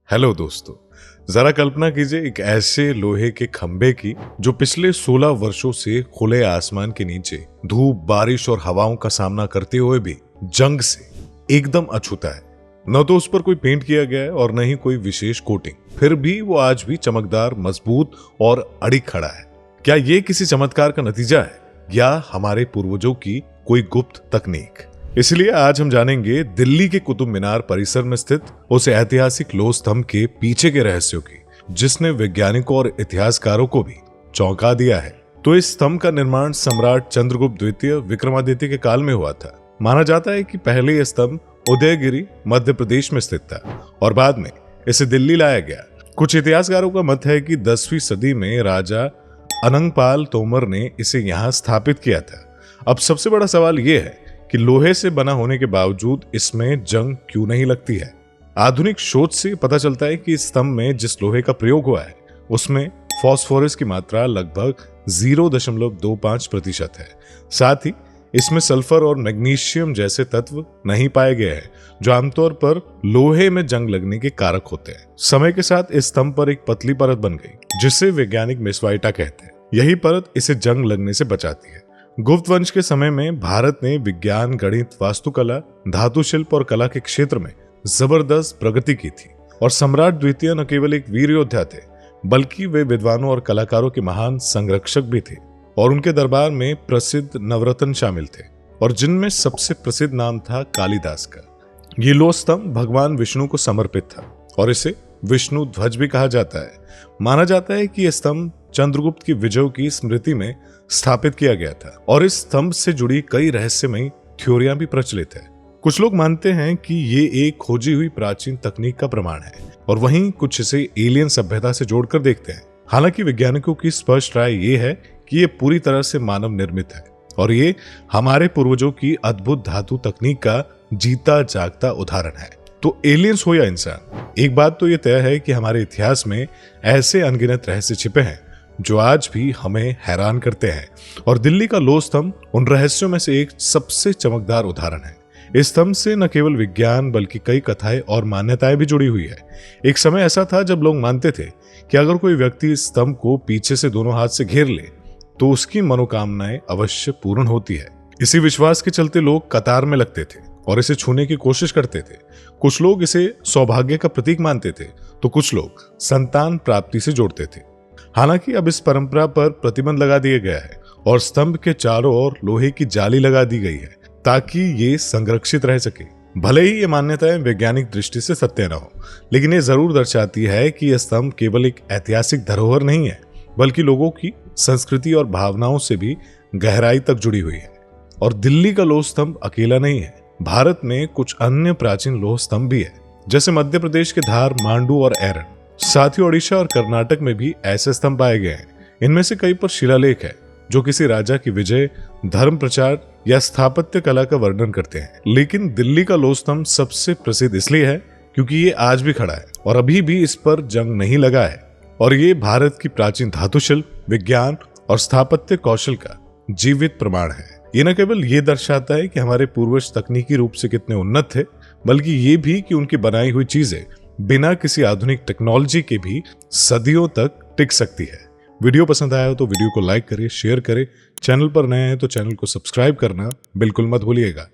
Hello दोस्तों, जरा कल्पना कीजिए एक ऐसे लोहे के खंभे की जो पिछले 16 वर्षों से खुले आसमान के नीचे धूप, बारिश और हवाओं का सामना करते हुए भी जंग से एकदम अछूता है। न तो उस पर कोई पेंट किया गया है और न ही कोई विशेष कोटिंग, फिर भी वो आज भी चमकदार, मजबूत और अड़िग खड़ा है। क्या ये किसी चमत्कार का नतीजा है या हमारे पूर्वजों की कोई गुप्त तकनीक? इसलिए आज हम जानेंगे दिल्ली के कुतुब मीनार परिसर में स्थित उस ऐतिहासिक लोह स्तंभ के पीछे के रहस्यों की, जिसने वैज्ञानिकों और इतिहासकारों को भी चौंका दिया है। तो इस स्तंभ का निर्माण सम्राट चंद्रगुप्त द्वितीय विक्रमादित्य के काल में हुआ था। माना जाता है कि पहले यह स्तंभ उदयगिरी मध्य प्रदेश में स्थित था और बाद में इसे दिल्ली लाया गया। कुछ इतिहासकारों का मत है कि 10वीं सदी में राजा अनंगपाल तोमर ने इसे यहाँ स्थापित किया था। अब सबसे बड़ा सवाल यह है कि लोहे से बना होने के बावजूद इसमें जंग क्यों नहीं लगती है। आधुनिक शोध से पता चलता है कि इस स्तंभ में जिस लोहे का प्रयोग हुआ है उसमें फास्फोरस की मात्रा लगभग 0.25% है। साथ ही इसमें सल्फर और मैग्नीशियम जैसे तत्व नहीं पाए गए हैं जो आमतौर पर लोहे में जंग लगने के कारक होते हैं। समय के साथ इस स्तंभ पर एक पतली परत बन गई जिसे वैज्ञानिक मेसवाइटा कहते हैं। यही परत इसे जंग लगने से बचाती है। गुप्त वंश के समय में भारत ने विज्ञान, गणित, वास्तुकला, धातु शिल्प और कला के क्षेत्र में जबरदस्त प्रगति की थी और सम्राट द्वितीय न केवल एक वीर योद्धा थे बल्कि वे विद्वानों और कलाकारों के महान संरक्षक भी थे और उनके दरबार में प्रसिद्ध नवरत्न शामिल थे और जिनमें सबसे प्रसिद्ध नाम था कालिदास का। ये लोह स्तंभ भगवान विष्णु को समर्पित था और इसे विष्णु ध्वज भी कहा जाता है। माना जाता है कि यह स्तंभ चंद्रगुप्त की विजयों की स्मृति में स्थापित किया गया था और इस स्तंभ से जुड़ी कई रहस्यमयी थ्योरियां भी प्रचलित है। कुछ लोग मानते हैं कि ये एक खोजी हुई प्राचीन तकनीक का प्रमाण है और वहीं कुछ इसे एलियन सभ्यता से जोड़कर देखते हैं। हालांकि वैज्ञानिकों की स्पष्ट राय ये है कि ये पूरी तरह से मानव निर्मित है और ये हमारे पूर्वजों की अद्भुत धातु तकनीक का जीता जागता उदाहरण है। तो एलियंस हो या इंसान, एक बात तो ये तय है कि हमारे इतिहास में ऐसे अनगिनत रहस्य छिपे हैं जो आज भी हमें हैरान करते हैं और दिल्ली का लोह स्तंभ उन रहस्यों में से एक सबसे चमकदार उदाहरण है। इस स्तंभ से न केवल विज्ञान बल्कि कई कथाएं और मान्यताएं भी जुड़ी हुई है। एक समय ऐसा था जब लोग मानते थे कि अगर कोई व्यक्ति इस स्तंभ को पीछे से दोनों हाथ से घेर ले तो उसकी मनोकामनाएं अवश्य पूर्ण होती है। इसी विश्वास के चलते लोग कतार में लगते थे और इसे छूने की कोशिश करते थे। कुछ लोग इसे सौभाग्य का प्रतीक मानते थे तो कुछ लोग संतान प्राप्ति से जोड़ते थे। हालांकि अब इस परंपरा पर प्रतिबंध लगा दिया गया है और स्तंभ के चारों ओर लोहे की जाली लगा दी गई है ताकि ये संरक्षित रह सके। भले ही ये मान्यताएं वैज्ञानिक दृष्टि से सत्य न हो, लेकिन ये जरूर दर्शाती है कि यह स्तंभ केवल एक ऐतिहासिक धरोहर नहीं है बल्कि लोगों की संस्कृति और भावनाओं से भी गहराई तक जुड़ी हुई है। और दिल्ली का लोह स्तंभ अकेला नहीं है। भारत में कुछ अन्य प्राचीन लोह स्तंभ भी है, जैसे मध्य प्रदेश के धार, मांडू और एरन। साथ ही ओडिशा और कर्नाटक में भी ऐसे स्तंभ पाए गए हैं। इनमें से कई पर शिलालेख है जो किसी राजा की विजय, धर्म प्रचार या स्थापत्य कला का वर्णन करते हैं। लेकिन दिल्ली का लोह स्तंभ सबसे प्रसिद्ध इसलिए है क्योंकि ये आज भी खड़ा है और अभी भी इस पर जंग नहीं लगा है और ये भारत की प्राचीन धातु शिल्प, विज्ञान और स्थापत्य कौशल का जीवित प्रमाण है। ये न केवल ये दर्शाता है कि हमारे पूर्वज तकनीकी रूप से कितने उन्नत थे, बल्कि ये भी कि उनकी बनाई हुई चीजें बिना किसी आधुनिक टेक्नोलॉजी के भी सदियों तक टिक सकती है। वीडियो पसंद आया हो तो वीडियो को लाइक करें, शेयर करें। चैनल पर नए हैं तो चैनल को सब्सक्राइब करना बिल्कुल मत भूलिएगा।